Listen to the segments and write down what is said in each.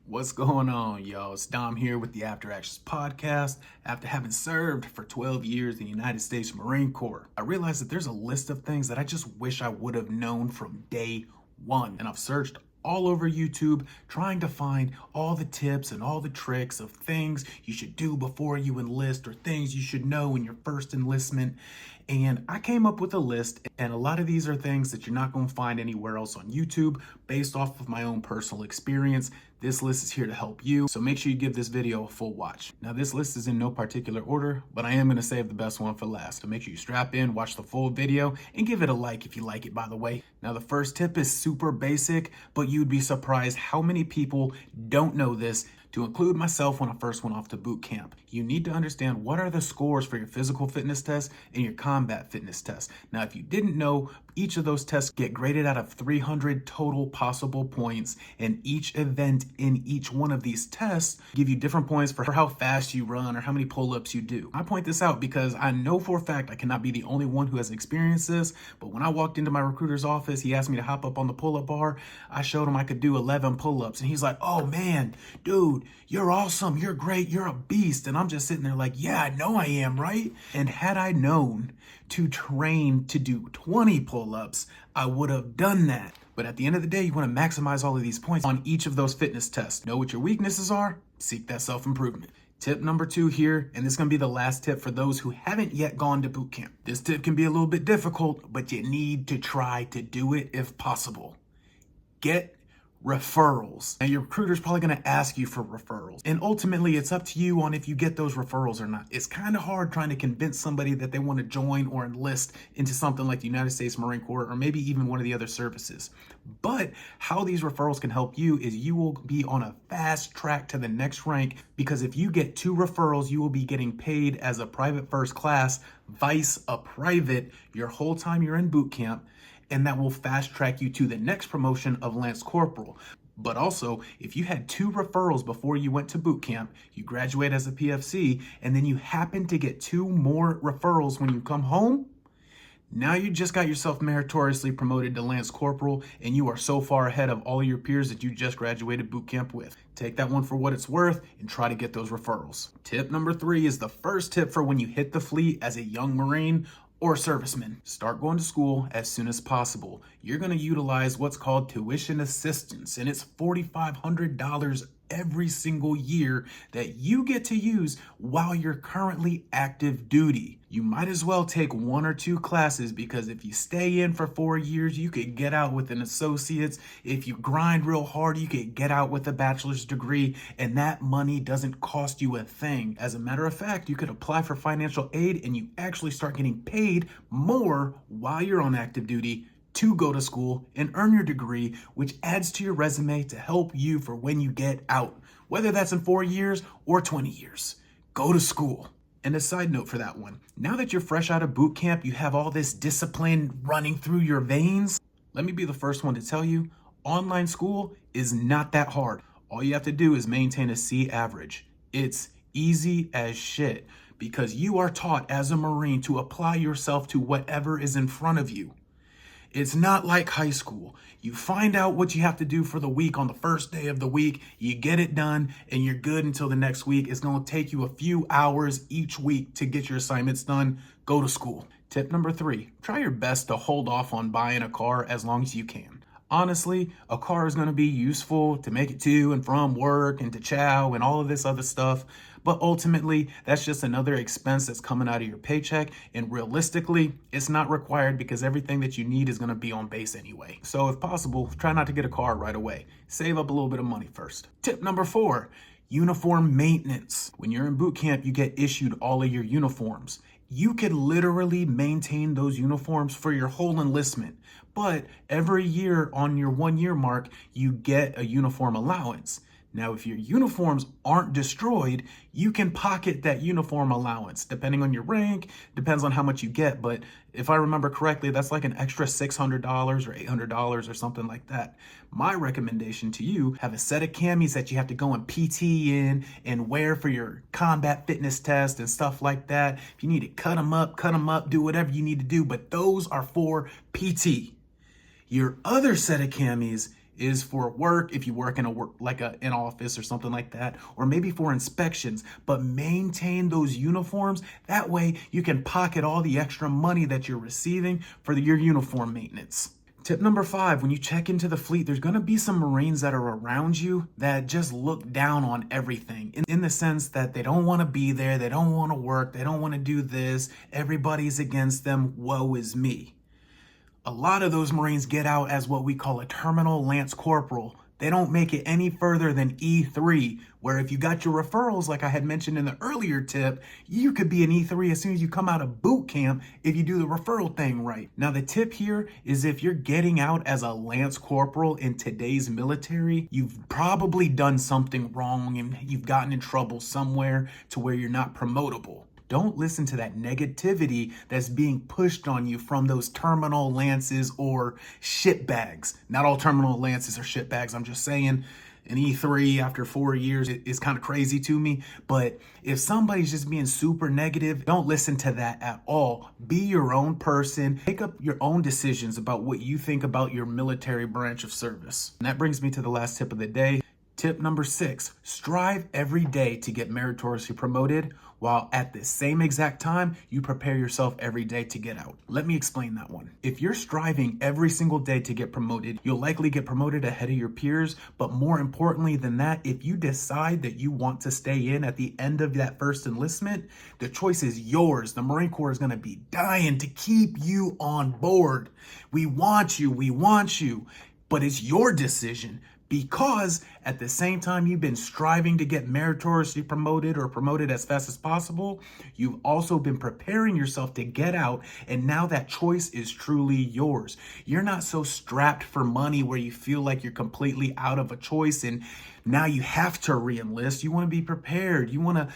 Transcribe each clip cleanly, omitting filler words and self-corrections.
What's going on, y'all? It's Dom here with the After Actions podcast. After having served for 12 years in the United States Marine Corps, I realized that there's a list of things that I just wish I would have known from day one. And I've searched all over YouTube trying to find all the tips and all the tricks of things you should do before you enlist or things you should know in your first enlistment. And I came up with a list, and a lot of these are things that you're not going to find anywhere else on YouTube based off of my own personal experience. This list is here to help you, so make sure you give this video a full watch. Now, this list is in no particular order, but I am going to save the best one for last. So make sure you strap in, watch the full video, and give it a like if you like it, by the way. Now, the first tip is super basic, but you'd be surprised how many people don't know this. To include myself when I first went off to boot camp, you need to understand what are the scores for your physical fitness test and your combat fitness test. Now, if you didn't know, each of those tests get graded out of 300 total possible points, and each event in each one of these tests give you different points for how fast you run or how many pull-ups you do. I point this out because I know for a fact I cannot be the only one who has experienced this, but when I walked into my recruiter's office, he asked me to hop up on the pull-up bar. I showed him I could do 11 pull-ups, and he's like, "Oh man, dude, you're awesome, you're great, you're a beast." And I'm just sitting there like, yeah, I know I am, right? And had I known to train to do 20 pull-ups, I would have done that. But at the end of the day, you want to maximize all of these points on each of those fitness tests. Know what your weaknesses are, seek that self-improvement. Tip number 2 here, and this is going to be the last tip for those who haven't yet gone to boot camp. This tip can be a little bit difficult, but you need to try to do it if possible. Get referrals. Now, your recruiter's probably going to ask you for referrals, and ultimately it's up to you on if you get those referrals or not. It's kind of hard trying to convince somebody that they want to join or enlist into something like the United States Marine Corps or maybe even one of the other services. But how these referrals can help you is you will be on a fast track to the next rank, because if you get 2 referrals, you will be getting paid as a private first class, vice a private, your whole time you're in boot camp. And that will fast track you to the next promotion of Lance Corporal. But also, if you had 2 referrals before you went to boot camp, you graduate as a PFC, and then you happen to get 2 more referrals when you come home, now you just got yourself meritoriously promoted to Lance Corporal, and you are so far ahead of all of your peers that you just graduated boot camp with. Take that one for what it's worth and try to get those referrals. Tip number 3 is the first tip for when you hit the fleet as a young Marine or serviceman. Start going to school as soon as possible. You're going to utilize what's called tuition assistance, and it's $4,500 every single year that you get to use while you're currently active duty. You might as well take 1 or 2 classes, because if you stay in for 4 years, you could get out with an associate's. If you grind real hard, you could get out with a bachelor's degree, and that money doesn't cost you a thing. As a matter of fact, you could apply for financial aid and you actually start getting paid more while you're on active duty to go to school and earn your degree, which adds to your resume to help you for when you get out, whether that's in 4 years or 20 years. Go to school. And a side note for that one, now that you're fresh out of boot camp, you have all this discipline running through your veins. Let me be the first one to tell you, online school is not that hard. All you have to do is maintain a C average. It's easy as shit, because you are taught as a Marine to apply yourself to whatever is in front of you. It's not like high school. You find out what you have to do for the week on the first day of the week, you get it done, and you're good until the next week. It's going to take you a few hours each week to get your assignments done. Go to school. Tip number 3, try your best to hold off on buying a car as long as you can. Honestly, a car is going to be useful to make it to and from work and to chow and all of this other stuff. But ultimately, that's just another expense that's coming out of your paycheck. And realistically, it's not required, because everything that you need is going to be on base anyway. So if possible, try not to get a car right away. Save up a little bit of money first. Tip number 4, uniform maintenance. When you're in boot camp, you get issued all of your uniforms. You could literally maintain those uniforms for your whole enlistment, but every year on your 1-year mark, you get a uniform allowance. Now, if your uniforms aren't destroyed, you can pocket that uniform allowance, depending on your rank, depends on how much you get. But if I remember correctly, that's like an extra $600 or $800 or something like that. My recommendation to you, have a set of camis that you have to go and PT in and wear for your combat fitness test and stuff like that. If you need to cut them up, do whatever you need to do, but those are for PT. Your other set of camis is for work, if you work in an office or something like that, or maybe for inspections. But maintain those uniforms. That way you can pocket all the extra money that you're receiving for your uniform maintenance. Tip number 5, when you check into the fleet, there's going to be some Marines that are around you that just look down on everything in the sense that they don't want to be there, they don't want to work, they don't want to do this, everybody's against them, woe is me. A lot of those Marines get out as what we call a terminal lance corporal. They don't make it any further than E3, where if you got your referrals, like I had mentioned in the earlier tip, you could be an E3 as soon as you come out of boot camp if you do the referral thing right. Now, the tip here is if you're getting out as a lance corporal in today's military, you've probably done something wrong and you've gotten in trouble somewhere to where you're not promotable. Don't listen to that negativity that's being pushed on you from those terminal lances or shitbags. Not all terminal lances are shitbags. I'm just saying an E3 after 4 years is kind of crazy to me. But if somebody's just being super negative, don't listen to that at all. Be your own person. Make up your own decisions about what you think about your military branch of service. And that brings me to the last tip of the day. Tip number 6, strive every day to get meritoriously promoted, while at the same exact time, you prepare yourself every day to get out. Let me explain that one. If you're striving every single day to get promoted, you'll likely get promoted ahead of your peers. But more importantly than that, if you decide that you want to stay in at the end of that first enlistment, the choice is yours. The Marine Corps is going to be dying to keep you on board. We want you, but it's your decision. Because at the same time you've been striving to get meritoriously promoted or promoted as fast as possible, you've also been preparing yourself to get out, and now that choice is truly yours. You're not so strapped for money where you feel like you're completely out of a choice and now you have to re-enlist. You want to be prepared. You want to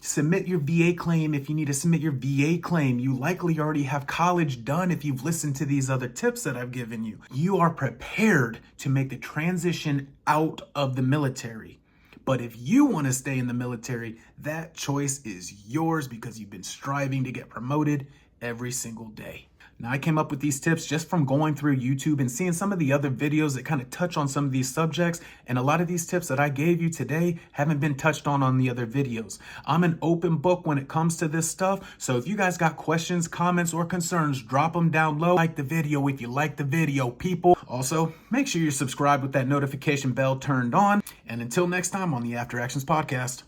submit your VA claim if you need to submit your VA claim. You likely already have college done if you've listened to these other tips that I've given you. You are prepared to make the transition out of the military. But if you want to stay in the military, that choice is yours because you've been striving to get promoted every single day. Now, I came up with these tips just from going through YouTube and seeing some of the other videos that kind of touch on some of these subjects. And a lot of these tips that I gave you today haven't been touched on the other videos. I'm an open book when it comes to this stuff. So if you guys got questions, comments, or concerns, drop them down low. Like the video if you like the video, people. Also, make sure you're subscribed with that notification bell turned on. And until next time on the After Actions Podcast.